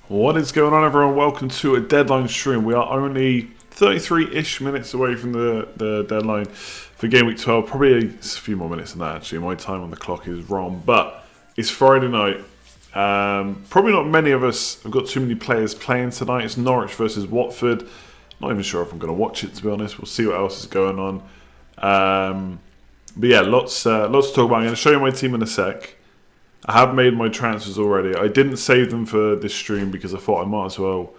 What is going on, everyone? Welcome to a deadline stream. We are only 33-ish minutes away from the deadline for Gameweek 12. Probably a few more minutes than that, actually. My time on the clock is wrong, but it's Friday night. Probably not many of us have got too many players playing tonight. It's Norwich versus Watford. Not even sure if I'm going to watch it, to be honest. We'll see what else is going on. But yeah, lots to talk about. I'm going to show you my team in a sec. I have made my transfers already. I didn't save them for this stream because I thought I might as well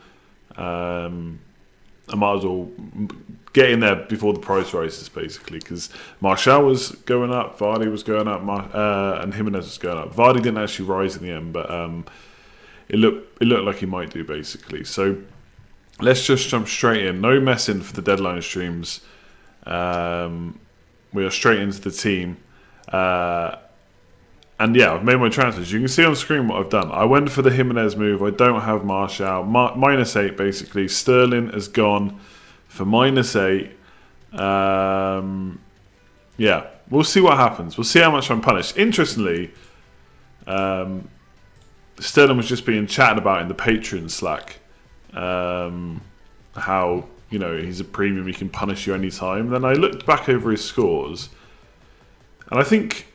get in there before the price rises, basically. Because Martial was going up, Vardy was going up, and Jimenez was going up. Vardy didn't actually rise in the end, but it looked like he might do, basically. So let's just jump straight in. No messing for the deadline streams. We are straight into the team. And yeah, I've made my transfers. You can see on screen what I've done. I went for the Jimenez move. I don't have Martial. -8, basically. Sterling has gone for -8. Yeah, we'll see what happens. We'll see how much I'm punished. Interestingly, Sterling was just being chatted about in the Patreon Slack. How, he's a premium, he can punish you anytime. Then I looked back over his scores, and I think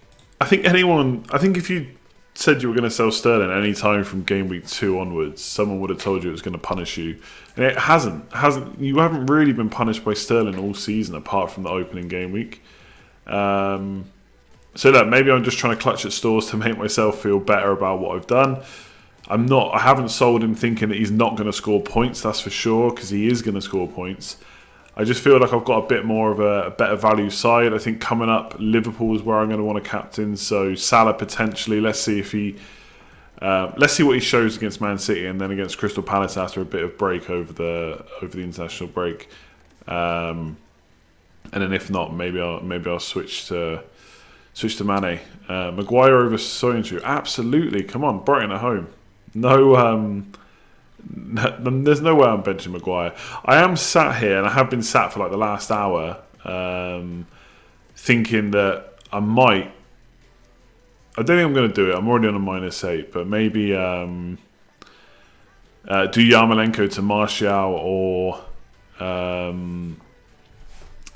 if you said you were going to sell Sterling any time from game week 2 onwards, someone would have told you it was going to punish you, and it hasn't. You haven't really been punished by Sterling all season, apart from the opening game week. So look, maybe I'm just trying to clutch at straws to make myself feel better about what I've done. I haven't sold him thinking that he's not going to score points, that's for sure, because he is going to score points. I just feel like I've got a bit more of a better value side. I think coming up, Liverpool is where I'm going to want to captain. So Salah potentially. Let's see what he shows against Man City and then against Crystal Palace after a bit of break over the international break. And then if not, maybe I'll switch to Mane. Maguire over Soyuncu. Absolutely. Come on, Brighton at home. There's no way I'm benching Maguire. I am sat here, and I have been sat for like the last hour, thinking that I might. I don't think I'm going to do it. I'm already on a -8, but maybe do Yarmolenko to Martial or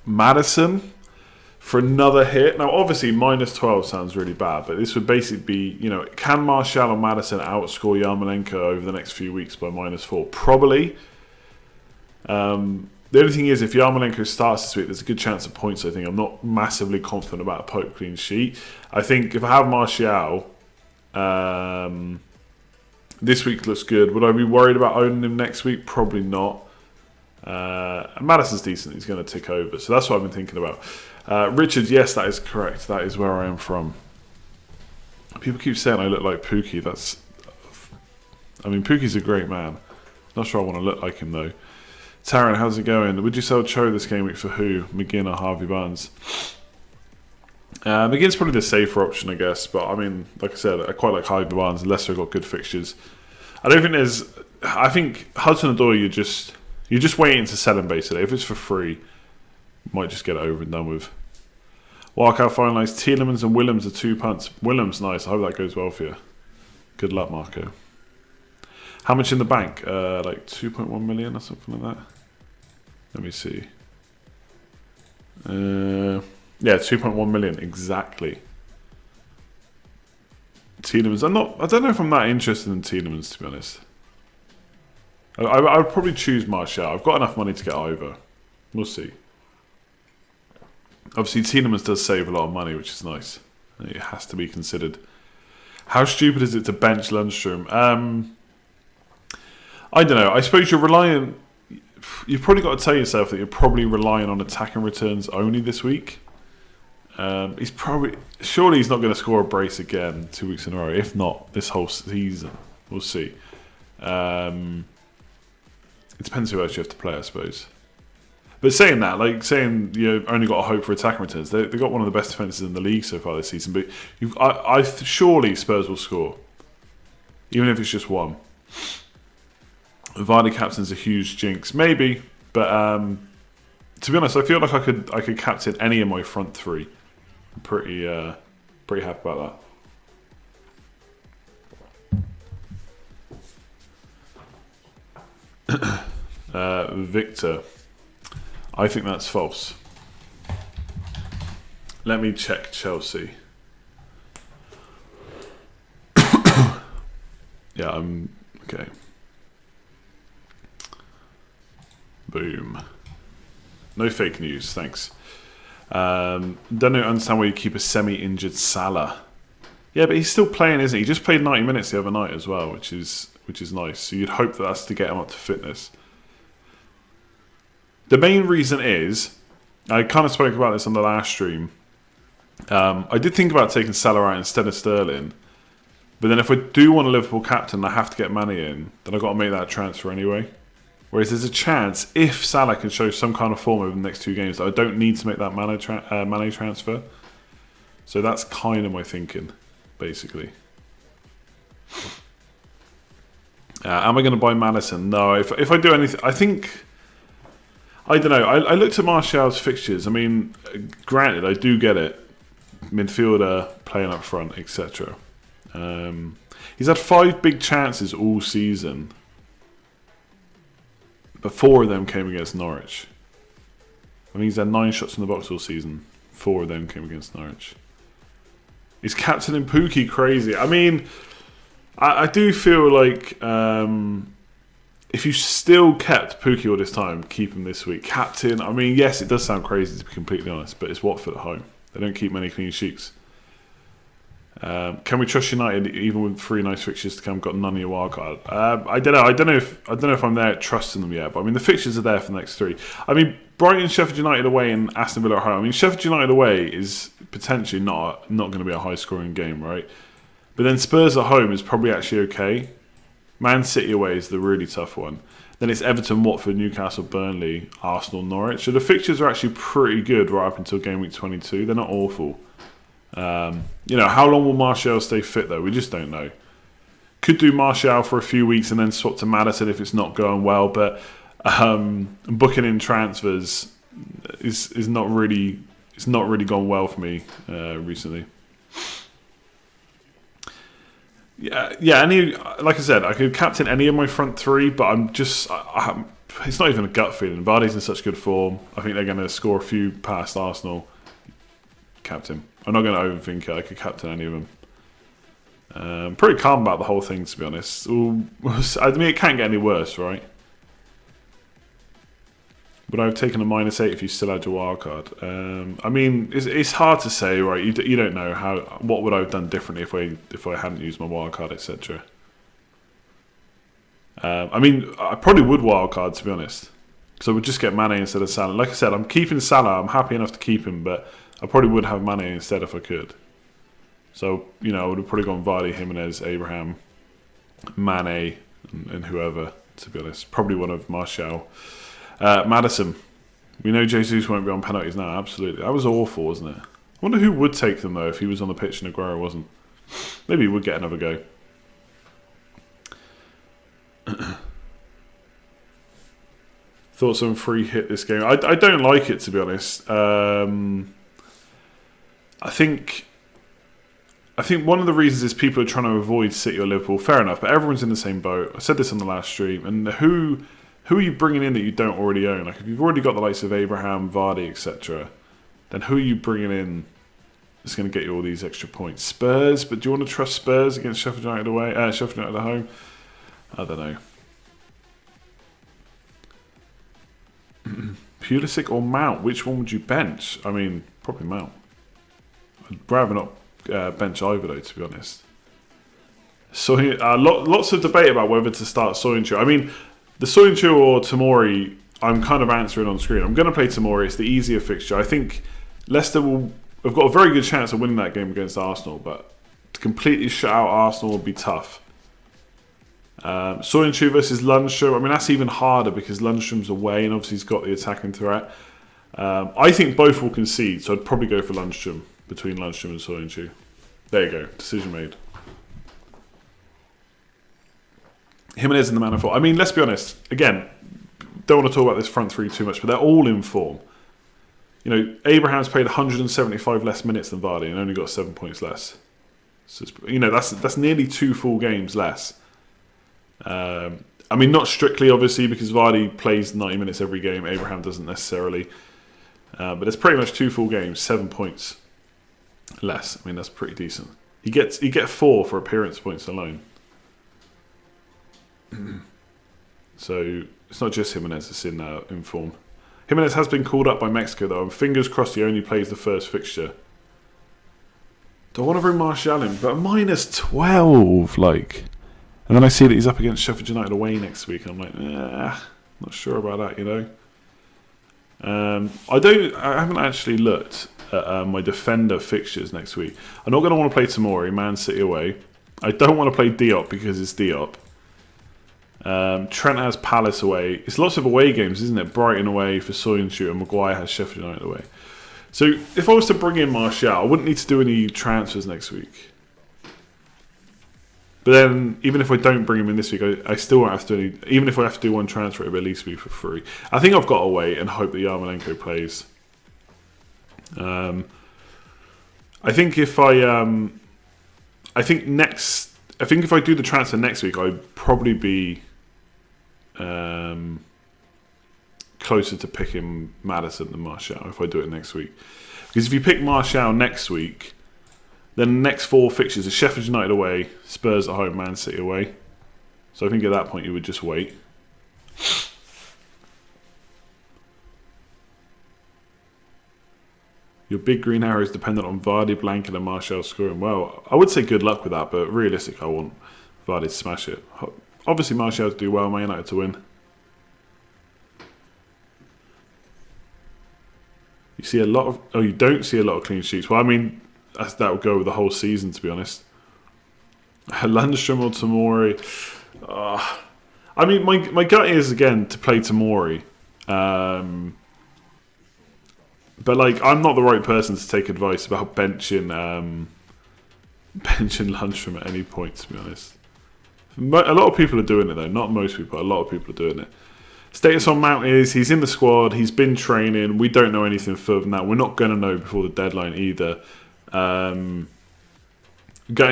Maddison for another hit. Now, obviously, -12 sounds really bad, but this would basically be, can Martial or Maddison outscore Yarmolenko over the next few weeks by -4? Probably. The only thing is, if Yarmolenko starts this week, there's a good chance of points, I think. I'm not massively confident about a Pope clean sheet. I think if I have Martial, this week looks good. Would I be worried about owning him next week? Probably not. And Maddison's decent. He's going to tick over. So that's what I've been thinking about. Richard, yes, that is correct. That is where I am from. People keep saying I look like Pookie. Pookie's a great man. Not sure I want to look like him, though. Taryn, how's it going? Would you sell Cho this game week for who? McGinn or Harvey Barnes? McGinn's probably the safer option, I guess. But, like I said, I quite like Harvey Barnes. Leicester got good fixtures. I think Hudson-Odoi, you're just waiting to sell him, basically. If it's for free, you might just get it over and done with. Wildcat finalised. Tielemans and Willems are 2 punts. Willems, nice. I hope that goes well for you. Good luck, Marco. How much in the bank? Like 2.1 million or something like that. Let me see. Yeah, 2.1 million exactly. Tielemans. I don't know if I'm that interested in Tielemans, to be honest. I would probably choose Martial. I've got enough money to get over. We'll see. Obviously, Tielemans does save a lot of money, which is nice. It has to be considered. How stupid is it to bench Lundstrom? I don't know. I suppose you're relying. You've probably got to tell yourself that you're probably relying on attacking returns only this week. Surely he's not going to score a brace again 2 weeks in a row. If not, this whole season. We'll see. It depends who else you have to play, I suppose. But saying saying you only got a hope for attacking returns, they've got one of the best defences in the league so far this season. But surely Spurs will score, even if it's just one. Vardy captain's a huge jinx, maybe. But to be honest, I feel like I could captain any of my front three. I'm pretty happy about that. Victor. I think that's false. Let me check Chelsea. Yeah, I'm okay. Boom. No fake news, thanks. Don't understand why you keep a semi-injured Salah. Yeah, but he's still playing, isn't he? He just played 90 minutes the other night as well, which is nice. So you'd hope that that's to get him up to fitness. The main reason is, I kind of spoke about this on the last stream. I did think about taking Salah out instead of Sterling. But then if I do want a Liverpool captain, I have to get Mane in. Then I've got to make that transfer anyway. Whereas there's a chance, if Salah can show some kind of form over the next 2 games, that I don't need to make that Mane transfer. So that's kind of my thinking, basically. Am I going to buy Maddison? No. If I do anything, I think... I don't know. I looked at Martial's fixtures. I mean, granted, I do get it. Midfielder, playing up front, etc. He's had 5 big chances all season. But 4 of them came against Norwich. I mean, he's had 9 shots in the box all season. 4 of them came against Norwich. He's captaining Pookie crazy. I mean, I do feel like if you still kept Pookie all this time, keep him this week. Captain, I mean, yes, it does sound crazy to be completely honest, but it's Watford at home. They don't keep many clean sheets. Can we trust United even with 3 nice fixtures to come? Got none of your wild card. I don't know. I don't know if I'm there trusting them yet. But I mean, the fixtures are there for the next 3. I mean, Brighton, Sheffield United away, and Aston Villa at home. I mean, Sheffield United away is potentially not going to be a high scoring game, right? But then Spurs at home is probably actually okay. Man City away is the really tough one. Then it's Everton, Watford, Newcastle, Burnley, Arsenal, Norwich. So the fixtures are actually pretty good right up until game week 22. They're not awful. How long will Martial stay fit though? We just don't know. Could do Martial for a few weeks and then swap to Maddison if it's not going well. But booking in transfers is not really. It's not really gone well for me recently. Yeah. Like I said, I could captain any of my front 3, but I'm just. It's not even a gut feeling. Vardy's in such good form. I think they're going to score a few past Arsenal. Captain. I'm not going to overthink it. I could captain any of them. I'm pretty calm about the whole thing, to be honest. I mean, it can't get any worse, right? Would I have taken a -8 if you still had your wild card? I mean, it's hard to say, right? You don't know what would I have done differently if I hadn't used my wild card, etc. I mean, I probably would wild card, to be honest, because I would just get Mane instead of Salah. Like I said, I'm keeping Salah. I'm happy enough to keep him, but I probably would have Mane instead if I could. So, I would have probably gone Vardy, Jimenez, Abraham, Mane, and whoever, to be honest. Probably one of Martial. Maddison. We know Jesus won't be on penalties now, absolutely. That was awful, wasn't it? I wonder who would take them, though, if he was on the pitch and Aguero wasn't. Maybe he would get another go. Thoughts on free hit this game? I don't like it, to be honest. I think one of the reasons is people are trying to avoid City or Liverpool. Fair enough, but everyone's in the same boat. I said this on the last stream. And who are you bringing in that you don't already own? Like, if you've already got the likes of Abraham, Vardy, etc., then who are you bringing in that's going to get you all these extra points? Spurs, but do you want to trust Spurs against Sheffield United away? Sheffield United at home? I don't know. Pulisic or Mount? Which one would you bench? I mean, probably Mount. I'd rather not bench either, though, to be honest. So lots of debate about whether to start Soyuncu. I mean, the Soyuncu or Tomori, I'm kind of answering on screen. I'm going to play Tomori. It's the easier fixture. I think Leicester have got a very good chance of winning that game against Arsenal, but to completely shut out Arsenal would be tough. Soyuncu versus Lundstram. I mean, that's even harder because Lundstram's away and obviously he's got the attacking threat. I think both will concede, so I'd probably go for Lundstram, between Lundstram and Soyuncu. There you go. Decision made. Jimenez in the man of 4. I mean, let's be honest. Again, don't want to talk about this front 3 too much, but they're all in form. Abraham's played 175 less minutes than Vardy and only got 7 points less. So that's nearly 2 full games less. I mean, not strictly, obviously, because Vardy plays 90 minutes every game. Abraham doesn't necessarily. But it's pretty much 2 full games, 7 points less. I mean, that's pretty decent. You get 4 for appearance points alone. So it's not just Jimenez that's in form. Jimenez has been called up by Mexico, though. And fingers crossed he only plays the first fixture. Do I want to bring Martial in? But minus 12, like. And then I see that he's up against Sheffield United away next week. And I'm like, not sure about that, you know. I haven't actually looked at my defender fixtures next week. I'm not going to want to play Tomori, Man City away. I don't want to play Diop because it's Diop. Trent has Palace away. It's lots of away games, isn't it? Brighton away for Soyuncu, and Maguire has Sheffield United away. So if I was to bring in Martial, I wouldn't need to do any transfers next week. But then, even if I don't bring him in this week, I still won't have to do any. Even if I have to do one transfer, it'll at least be for free. I think I've got to wait and hope that Yarmolenko plays. I think if if I do the transfer next week, I'd probably be closer to picking Maddison than Martial if I do it next week. Because if you pick Martial next week, then the next 4 fixtures are Sheffield United away, Spurs at home, Man City away. So I think at that point you would just wait. Your big green arrow is dependent on Vardy, Blanket and Martial scoring. Well, I would say good luck with that, but realistically I want Vardy to smash it. Obviously Martial to do well, Man United to win. You see a lot of... Oh, you don't see a lot of clean sheets. Well, I mean, that would go with the whole season, to be honest. Lundstrom or Tomori. I mean, my gut is, again, to play Tomori. But, like, I'm not the right person to take advice about benching Lundstrom at any point, to be honest. A lot of people are doing it, though. Not most people. A lot of people are doing it. Status on Mount is he's in the squad. He's been training. We don't know anything further than that. We're not going to know before the deadline either. Gut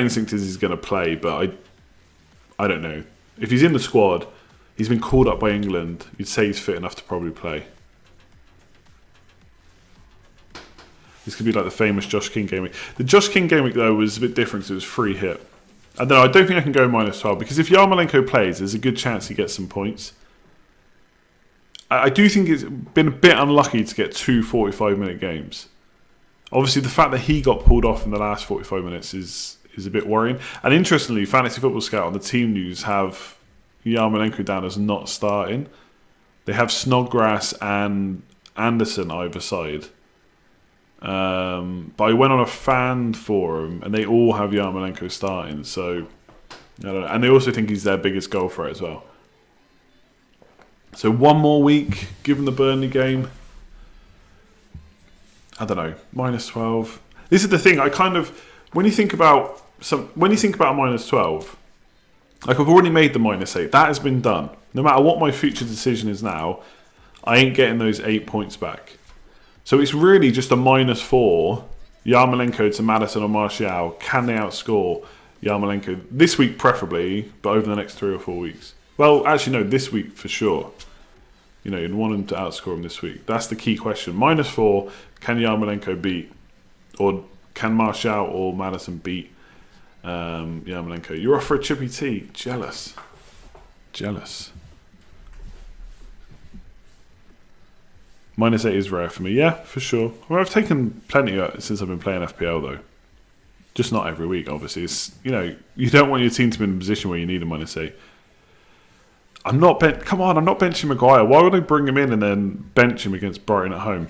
instinct is he's going to play, but I don't know. If he's in the squad, he's been called up by England. You'd say he's fit enough to probably play. This could be like the famous Josh King game week. The Josh King game week, though, was a bit different because it was free hit. And then I don't think I can go minus 12 because if Yarmolenko plays, there's a good chance he gets some points. I do think it's been a bit unlucky to get 2 45-minute games. Obviously, the fact that he got pulled off in the last 45 minutes is a bit worrying. And interestingly, Fantasy Football Scout on the team news have Yarmolenko down as not starting. They have Snodgrass and Anderson either side. But I went on a fan forum and they all have Yarmolenko starting. So, I don't know. And they also think he's their biggest goal threat as well. So one more week, given the Burnley game. I don't know, minus 12. This is the thing. I kind of, when you think about a minus 12, like I've already made the minus 8. That has been done. No matter what my future decision is now, I ain't getting those 8 points back. So it's really just a minus 4. Yarmolenko to Maddison or Martial. Can they outscore Yarmolenko this week, preferably, but over the next 3 or 4 weeks? Well, actually, no, this week for sure. You know, you'd want him to outscore him this week. That's the key question. Minus 4, can Yarmolenko beat? Or can Martial or Maddison beat Yarmolenko? You're off for a chippy tea. Jealous. Minus 8 is rare for me. Yeah, for sure. Well, I've taken plenty since I've been playing FPL, though. Just not every week, obviously. It's, you know, you don't want your team to be in a position where you need a minus 8. I'm not benching Maguire. Why would I bring him in and then bench him against Brighton at home?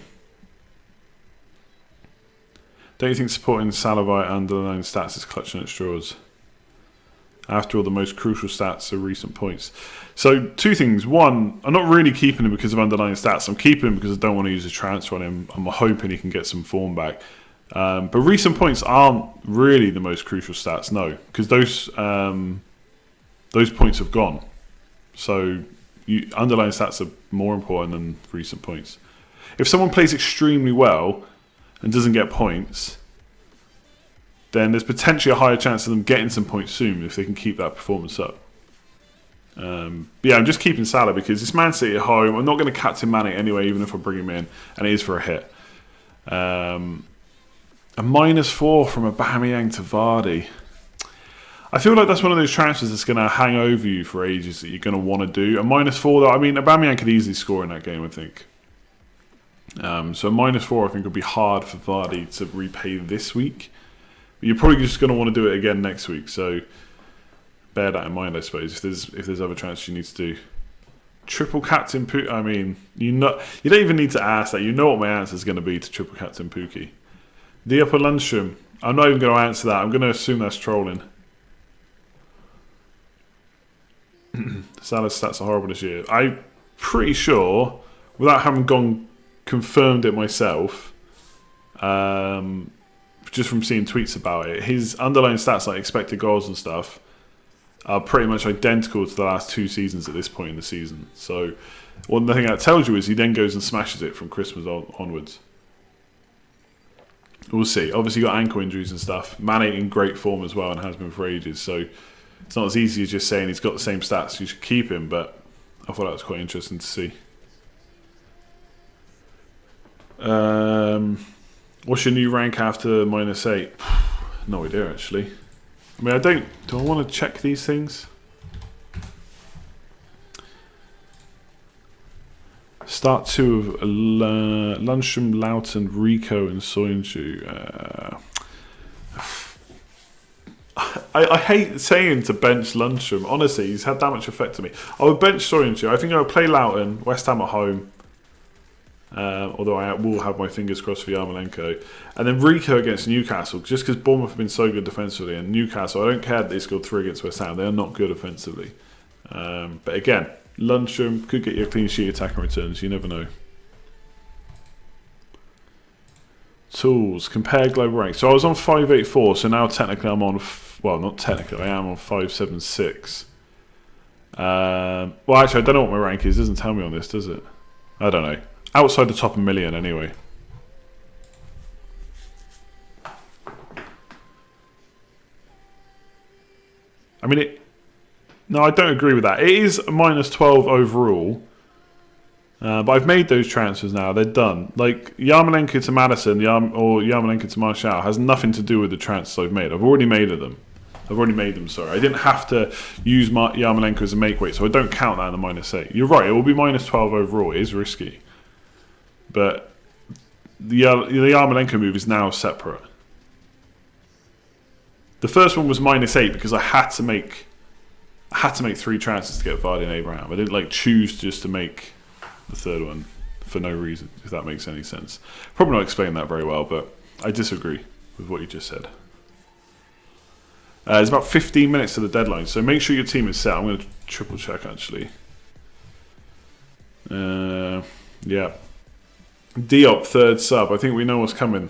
Don't you think supporting Salah at underlying stats is clutching at straws? After all, the most crucial stats are recent points. So, 2 things. One, I'm not really keeping him because of underlying stats. I'm keeping him because I don't want to use a transfer on him. I'm hoping he can get some form back. But recent points aren't really the most crucial stats, no. Because those points have gone. So, underlying stats are more important than recent points. If someone plays extremely well and doesn't get points, then there's potentially a higher chance of them getting some points soon if they can keep that performance up. But yeah, I'm just keeping Salah because it's Man City at home. I'm not going to captain Mane anyway, even if I bring him in, and it is for a hit. A -4 from Aubameyang to Vardy. I feel like that's one of those transfers that's going to hang over you for ages that you're going to want to do. A -4, though, I mean, Aubameyang could easily score in that game, I think. So a -4, I think, would be hard for Vardy to repay this week. But you're probably just going to want to do it again next week. So bear that in mind, I suppose, if there's other transfers you need to do. Triple captain Pookie. I mean, you don't even need to ask that. You know what my answer is going to be to triple captain Pookie. The upper Lundstrom. I'm not even going to answer that. I'm going to assume that's trolling. Salah's stats are horrible this year. I'm pretty sure, without having confirmed it myself, just from seeing tweets about it, his underlying stats like expected goals and stuff are pretty much identical to the last 2 seasons at this point in the season. So one thing that tells you is he then goes and smashes it from Christmas onwards. We'll see. Obviously got ankle injuries and stuff. Mane in great form as well and has been for ages. So it's not as easy as just saying he's got the same stats, you should keep him, but I thought that was quite interesting to see. What's your new rank after -8? No idea, actually. I mean, do I want to check these things? Start 2 of Lundstrom, Loughton, Rico and Soyuncu. I hate saying to bench Lundstrom. Honestly, he's had that much effect on me. I would bench Soyuncu. I think I would play Loughton, West Ham at home. Although I will have my fingers crossed for Yarmolenko. And then Rico against Newcastle, just because Bournemouth have been so good defensively. And Newcastle, I don't care that they scored 3 against West Ham. They are not good offensively. But again, Lundstrom could get you a clean sheet attacking returns. You never know. Tools. Compare global rank. So I was on 584. So now technically I'm on... Well, not technically. I am on 576. Well, actually, I don't know what my rank is. It doesn't tell me on this, does it? I don't know. Outside the top of 1 million, anyway. I mean, no, I don't agree with that. It is a -12 overall. But I've made those transfers now. They're done. Like, Yarmolenko to Maddison or Yarmolenko to Martial has nothing to do with the transfers I've made. I've already made them, sorry. I didn't have to use Yarmolenko as a make weight, so I don't count that in the -8. You're right, it will be -12 overall. It is risky. But the Yarmolenko move is now separate. The first one was -8 because I had to make 3 transfers to get Vardy and Abraham. I didn't choose just to make the third one for no reason, if that makes any sense. Probably not explaining that very well, but I disagree with what you just said. It's about 15 minutes to the deadline, so make sure your team is set. I'm going to triple check actually. Yeah. Diop, 3rd sub. I think we know what's coming.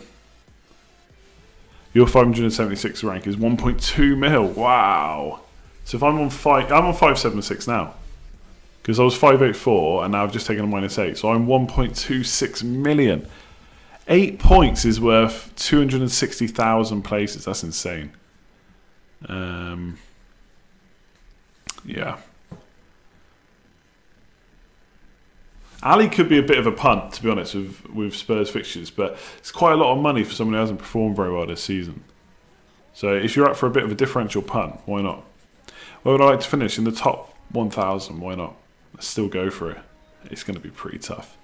Your 576 rank is 1.2 mil. Wow. So if I'm on 576 now. Because I was 584 and now I've just taken a -8. So I'm 1.26 million. 8 points is worth 260,000 places. That's insane. Yeah. Ali could be a bit of a punt, to be honest, with Spurs fixtures, but it's quite a lot of money for someone who hasn't performed very well this season. So if you're up for a bit of a differential punt, why not? Where would I like to finish? In the top 1,000, why not? Let's still go for it. It's going to be pretty tough.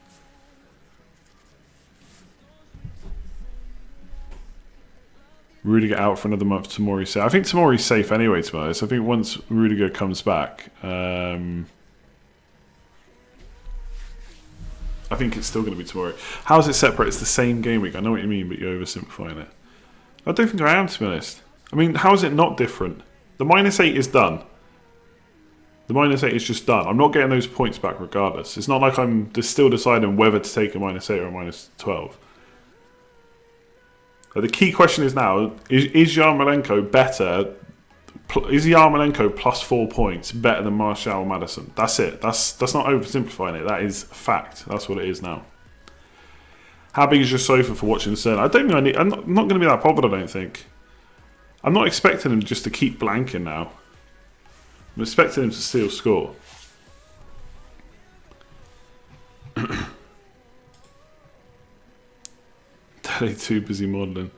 Rudiger out for another month. Tomori's safe. I think Tomori's safe anyway, to be honest. I think once Rudiger comes back, I think it's still going to be Tomori. How is it separate? It's the same game week. I know what you mean, but you're oversimplifying it. I don't think I am, to be honest. I mean, how is it not different? The -8 is done. The -8 is just done. I'm not getting those points back regardless. It's not like I'm still deciding whether to take a -8 or a -12. But the key question is now, is Yarmolenko better? Is Yarmolenko +4 points better than Martial or Maddison? That's it. That's not oversimplifying it. That is fact. That's what it is now. How big is your sofa for watching the Sun? I don't think I'm not going to be that bothered, I don't think. I'm not expecting him just to keep blanking now. I'm expecting him to still score. Daddy too busy modelling.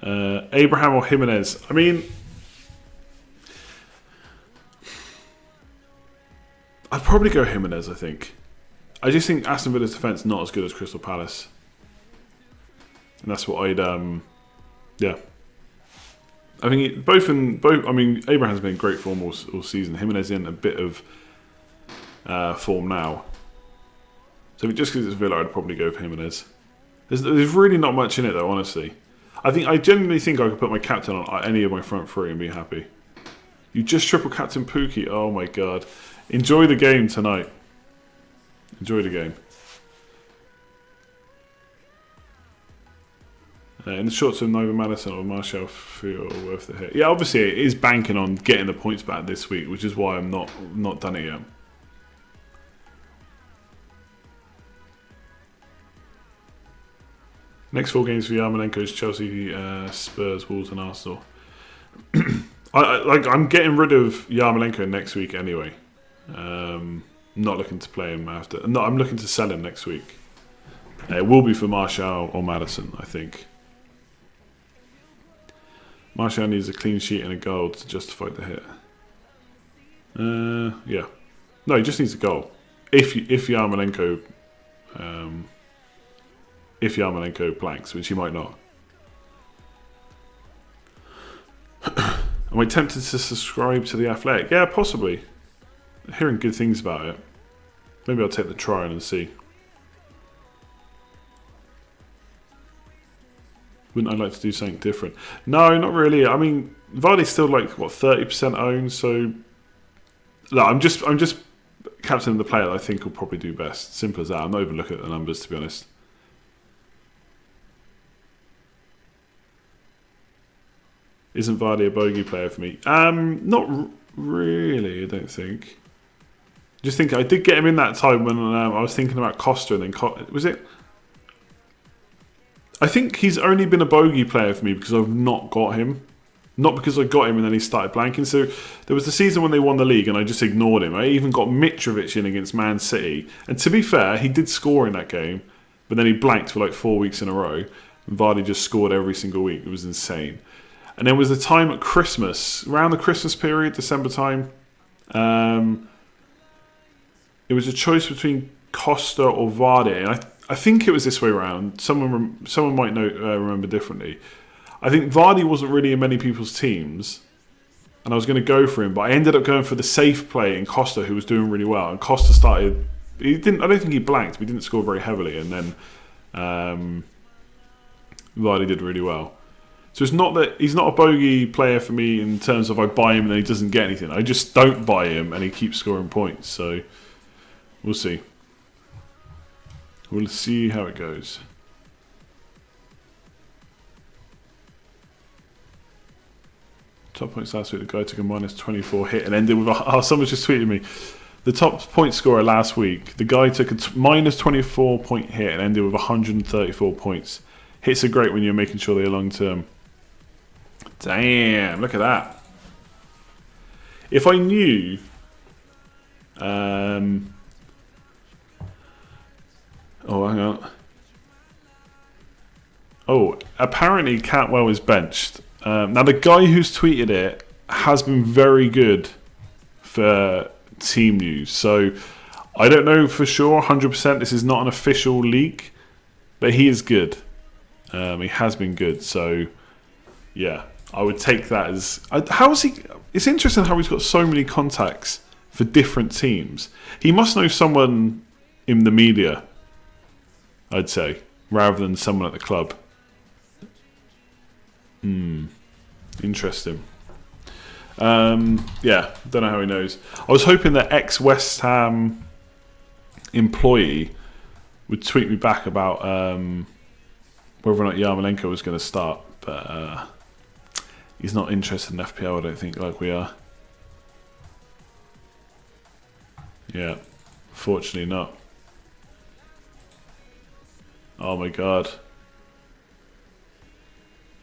Abraham or Jimenez? I mean, I'd probably go Jimenez, I think. I just think Aston Villa's defence not as good as Crystal Palace. And that's what I'd, yeah. I think both. I mean, Abraham's been in great form all season. Jimenez in a bit of form now. So just because it's Villa, I'd probably go for Jimenez. There's really not much in it though, honestly. I genuinely think I could put my captain on any of my front three and be happy. You just triple captain Pookie. Oh my god. Enjoy the game tonight. Enjoy the game. In the short term, neither Madison or Martial feel worth the hit. Yeah, obviously it is banking on getting the points back this week, which is why I'm not done it yet. Next 4 games for Yarmolenko's Chelsea, Spurs, Wolves, and Arsenal. I'm getting rid of Yarmolenko next week anyway. Not looking to play him after. No, I'm looking to sell him next week. It will be for Martial or Madison, I think. Martial needs a clean sheet and a goal to justify the hit. Yeah. No, he just needs a goal. If Yarmolenko blanks, which he might not. Am I tempted to subscribe to The Athletic? Yeah, possibly. I'm hearing good things about it. Maybe I'll take the trial and see. Wouldn't I like to do something different? No, not really. I mean, Vardy's still like, what, 30% owned, so... No, I'm just captaining the player that I think will probably do best. Simple as that. I'm not even looking at the numbers, to be honest. Isn't Vardy a bogey player for me? Not really, I don't think. Just think, I did get him in that time when I was thinking about Costa and then... was it... I think he's only been a bogey player for me because I've not got him. Not because I got him and then he started blanking. So there was the season when they won the league and I just ignored him. I even got Mitrovic in against Man City. And to be fair, he did score in that game. But then he blanked for like 4 weeks in a row. And Vardy just scored every single week. It was insane. And there was the time at Christmas, around the Christmas period, December time. It was a choice between Costa or Vardy. And I think it was this way around. Someone might remember differently. I think Vardy wasn't really in many people's teams, and I was going to go for him, but I ended up going for the safe play in Costa, who was doing really well. And Costa started. I don't think he blanked, but he didn't score very heavily, and then Vardy did really well. So it's not that he's not a bogey player for me in terms of I buy him and then he doesn't get anything. I just don't buy him and he keeps scoring points. So we'll see. We'll see how it goes. Top points last week, the guy took a minus 24 hit and ended with a... someone's just tweeted me. The top point scorer last week, the guy took a minus 24 point hit and ended with 134 points. Hits are great when you're making sure they're long term. Damn, look at that. If I knew... Oh, hang on. Oh, apparently Cantwell is benched. Now, the guy who's tweeted it has been very good for team news. So, I don't know for sure, 100%. This is not an official leak. But he is good. He has been good. So, yeah. I would take that as... how is he... It's interesting how he's got so many contacts for different teams. He must know someone in the media, I'd say, rather than someone at the club. Interesting. Yeah, don't know how he knows. I was hoping that ex-West Ham employee would tweet me back about whether or not Yarmolenko was going to start, but he's not interested in FPL, I don't think, like we are. Yeah, fortunately not. Oh my god.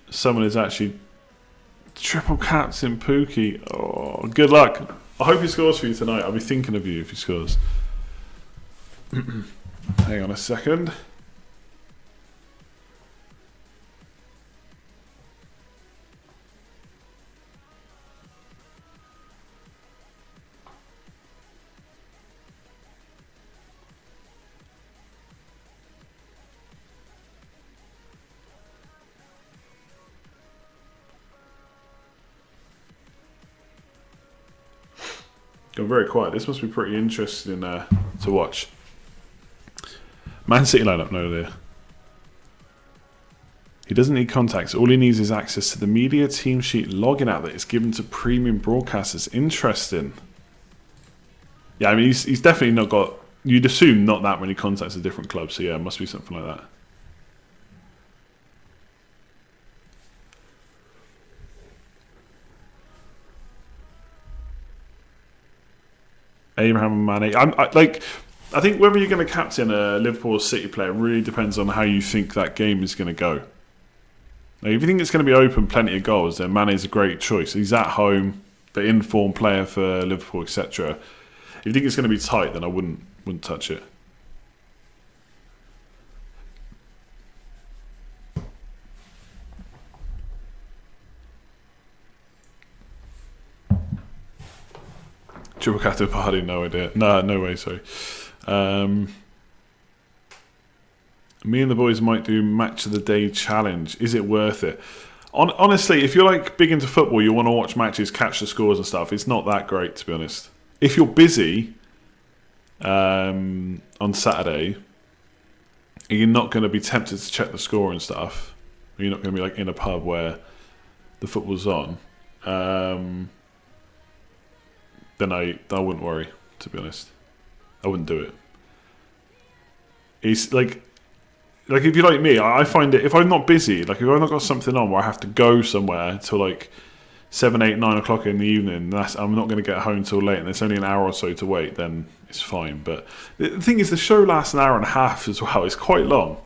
Someone is actually triple captain Pookie. Oh, good luck. I hope he scores for you tonight. I'll be thinking of you if he scores. Hang on a second. Gone very quiet. This must be pretty interesting to watch. Man City lineup, no idea. He doesn't need contacts. All he needs is access to the media team sheet login app that is given to premium broadcasters. Interesting. Yeah, I mean, he's definitely not got... You'd assume not that many contacts at different clubs. So yeah, it must be something like that. Abraham and Mane. I think whether you're going to captain a Liverpool or City player really depends on how you think that game is going to go. Like, if you think it's going to be open, plenty of goals, then Mane's a great choice. He's at home, the in-form player for Liverpool, etc. If you think it's going to be tight, then I wouldn't touch it. Triple captain party, no idea. No way, sorry. Me and the boys might do match of the day challenge. Is it worth it? Honestly, if you're like big into football, you want to watch matches, catch the scores and stuff, it's not that great, to be honest. If you're busy on Saturday, you're not going to be tempted to check the score and stuff. You're not going to be like in a pub where the football's on. Then I wouldn't worry, to be honest. I wouldn't do it. It's like if you're like me, I find it, if I'm not busy, like if I've not got something on where I have to go somewhere till like 7, 8, 9 o'clock in the evening, I'm not going to get home till late and there's only an hour or so to wait, then it's fine. But the thing is, the show lasts an hour and a half as well. It's quite long.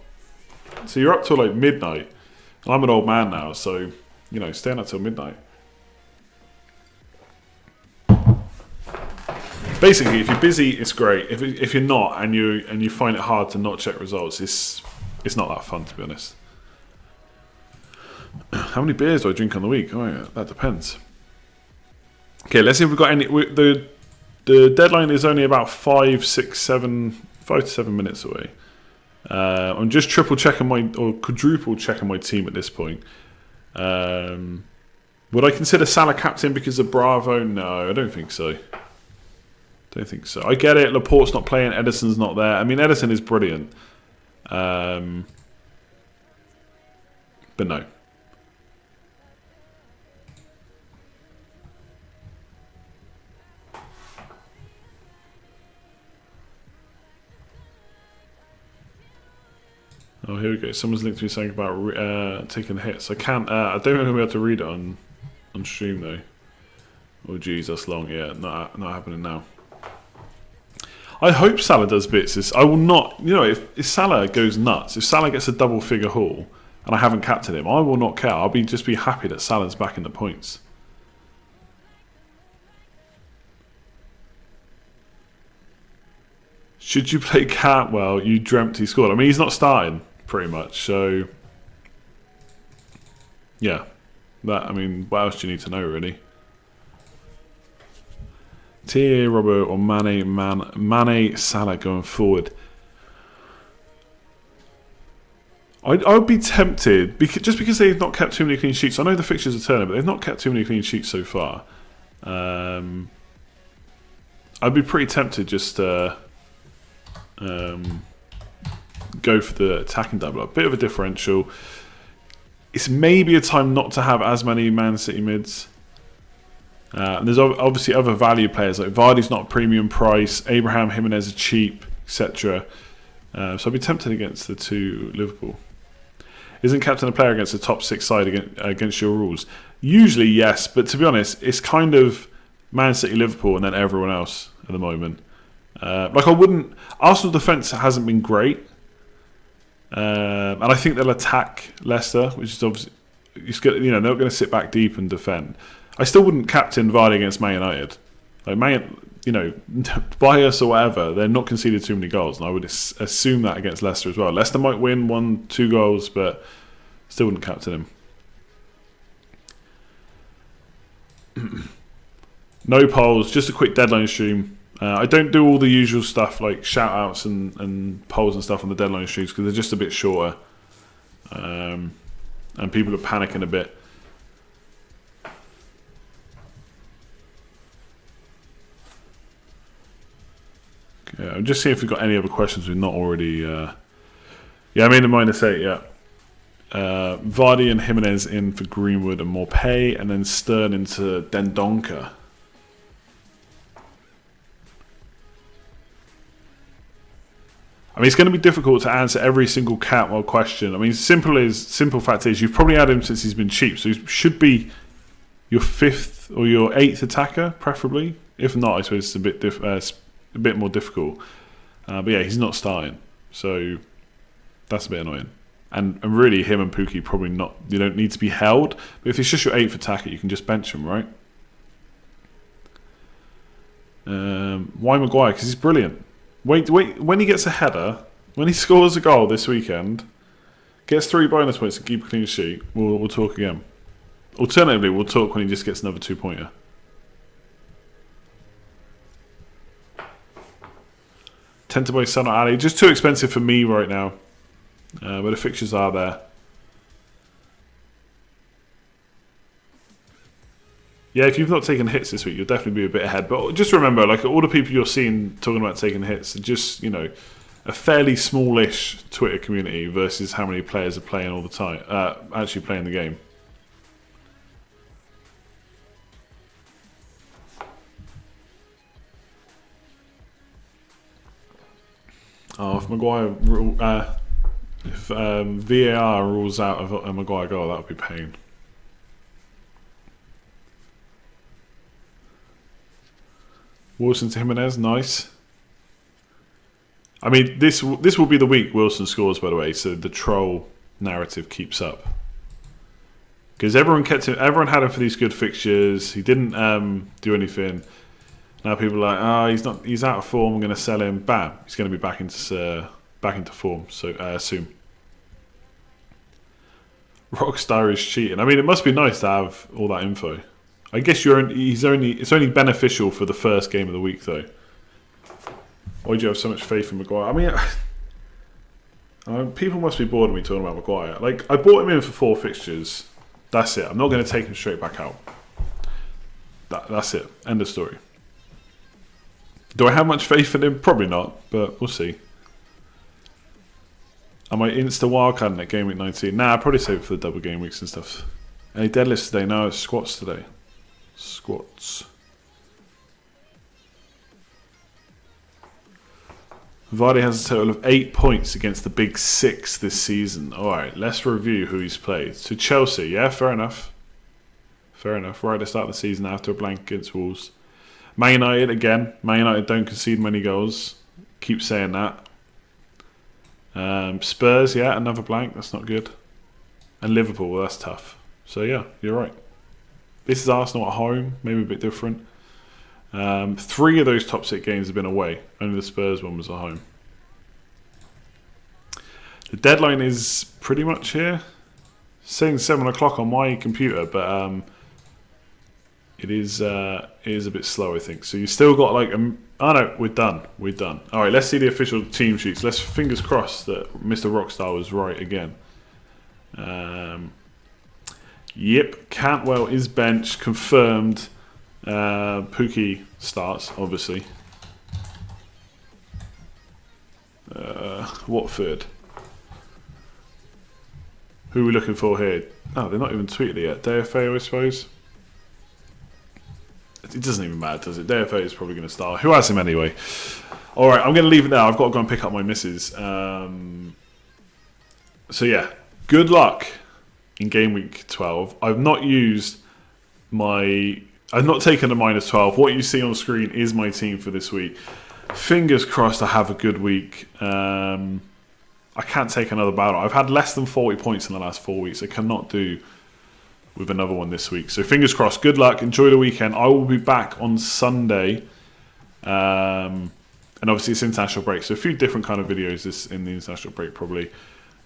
So you're up till like midnight. And I'm an old man now, so, you know, staying up till midnight. Basically, if you're busy, it's great. If you're not and you find it hard to not check results, it's not that fun, to be honest. How many beers do I drink on the week? Oh yeah, that depends. Okay, let's see if we've got any. The deadline is only about 5 to 7 minutes away. I'm just triple checking or quadruple checking my team at this point. Would I consider Salah captain because of Bravo? No, I don't think so. Don't think so. I get it. Laporte's not playing. Edison's not there. I mean, Edison is brilliant. But no. Oh, here we go. Someone's linked to me saying about taking hits. I can't. I don't know if we'll be able to read it on stream though. Oh, geez, that's long. Yeah, not happening now. I hope Salah does bits. I will not. You know, if Salah goes nuts, if Salah gets a double-figure haul, and I haven't captained him, I will not care. I'll just be happy that Salah's back in the points. Should you play Cantwell? You dreamt he scored. I mean, he's not starting, pretty much. So, yeah. I mean, what else do you need to know, really? T.A. Robbo or Mane, Salah going forward. I would be tempted, just because they've not kept too many clean sheets. I know the fixtures are turning, but they've not kept too many clean sheets so far. I'd be pretty tempted just to go for the attacking double up. Bit of a differential. It's maybe a time not to have as many Man City mids. And there's obviously other value players, like Vardy's not a premium price, Abraham Jimenez are cheap, etc. So I'd be tempted against the two Liverpool. Isn't captain a player against the top 6 side against your rules? Usually yes, but to be honest, it's kind of Man City, Liverpool, and then everyone else at the moment. Like I wouldn't. Arsenal's defence hasn't been great, and I think they'll attack Leicester, which is obviously, you know, they're not going to sit back deep and defend. I still wouldn't captain Vardy against Man United. Like bias or whatever, they're not conceded too many goals, and I would assume that against Leicester as well. Leicester might win 1-2 goals, but still wouldn't captain him. No polls, just a quick deadline stream. I don't do all the usual stuff like shout outs and polls and stuff on the deadline streams because they're just a bit shorter, and people are panicking a bit. Yeah, I'm just seeing if we've got any other questions we've not already. Yeah, I made a -8. Yeah, Vardy and Jimenez in for Greenwood and Morpay, and then Stern into Dendonka. I mean, it's going to be difficult to answer every single Catwell question. I mean, simple fact is you've probably had him since he's been cheap, so he should be your 5th or your 8th attacker, preferably. If not, I suppose it's a bit more difficult. But yeah, he's not starting, so that's a bit annoying. And really, him and Pookie probably not. You don't need to be held. But if it's just your 8th attacker, you can just bench him, right? Why Maguire? Because he's brilliant. Wait, when he gets a header, when he scores a goal this weekend, gets 3 bonus points and keep a clean sheet, we'll talk again. Alternatively, we'll talk when he just gets another 2-pointer. Tend to buy Son or Ali. Just too expensive for me right now. But the fixtures are there. Yeah, if you've not taken hits this week, you'll definitely be a bit ahead. But just remember, like all the people you're seeing talking about taking hits are just, a fairly smallish Twitter community versus how many players are playing all the time, actually playing the game. Oh, if VAR rules out of a Maguire goal, that would be pain. Wilson to Jimenez, nice. I mean, this will be the week Wilson scores, by the way, so the troll narrative keeps up. Because everyone had him for these good fixtures. He didn't do anything. Now people are like, he's out of form. I'm going to sell him. Bam, he's going to be back into form. So soon. Rockstar is cheating. I mean, it must be nice to have all that info. I guess it's only beneficial for the first game of the week, though. Why do you have so much faith in Maguire? I mean, people must be bored of me talking about Maguire. Like, I bought him in for 4 fixtures. That's it. I'm not going to take him straight back out. That's it. End of story. Do I have much faith in him? Probably not, but we'll see. Am I insta wildcarding at Gameweek 19? Nah, I'd probably save it for the double game weeks and stuff. Any deadlifts today? No, it's squats today. Squats. Vardy has a total of 8 points against the big 6 this season. Alright, let's review who he's played. So Chelsea, yeah, fair enough. Fair enough. Right at the start of the season after a blank against Wolves. Man United, again. Man United don't concede many goals. Keep saying that. Spurs, yeah, another blank. That's not good. And Liverpool, well, that's tough. So yeah, you're right. This is Arsenal at home, maybe a bit different. 3 of those top 6 games have been away. Only the Spurs one was at home. The deadline is pretty much here. It's saying 7 o'clock on my computer, but it is a bit slow, I think. So you still got like oh no, we're done. We're done. All right, let's see the official team sheets. Let's fingers crossed that Mr. Rockstar was right again. Yep, Cantwell is benched, confirmed. Pookie starts, obviously. Watford. Who are we looking for here? Oh, they're not even tweeted it yet. DFA, I suppose. It doesn't even matter, does it? DFA is probably going to start. Who has him anyway? Alright, I'm going to leave it now. I've got to go and pick up my missus. So yeah, good luck in Gameweek 12. I've not taken a -12. What you see on screen is my team for this week. Fingers crossed I have a good week. I can't take another battle. I've had less than 40 points in the last 4 weeks. I cannot do with another one this week. So fingers crossed. Good luck. Enjoy the weekend. I will be back on Sunday And obviously it's international break, so a few different kind of videos in the international break probably.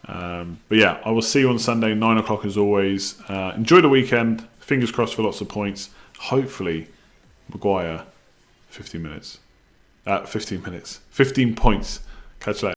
But yeah, I will see you on Sunday, 9 o'clock as always. Enjoy the weekend. Fingers crossed for lots of points. Hopefully, Maguire, 15 minutes. 15 points. Catch you later.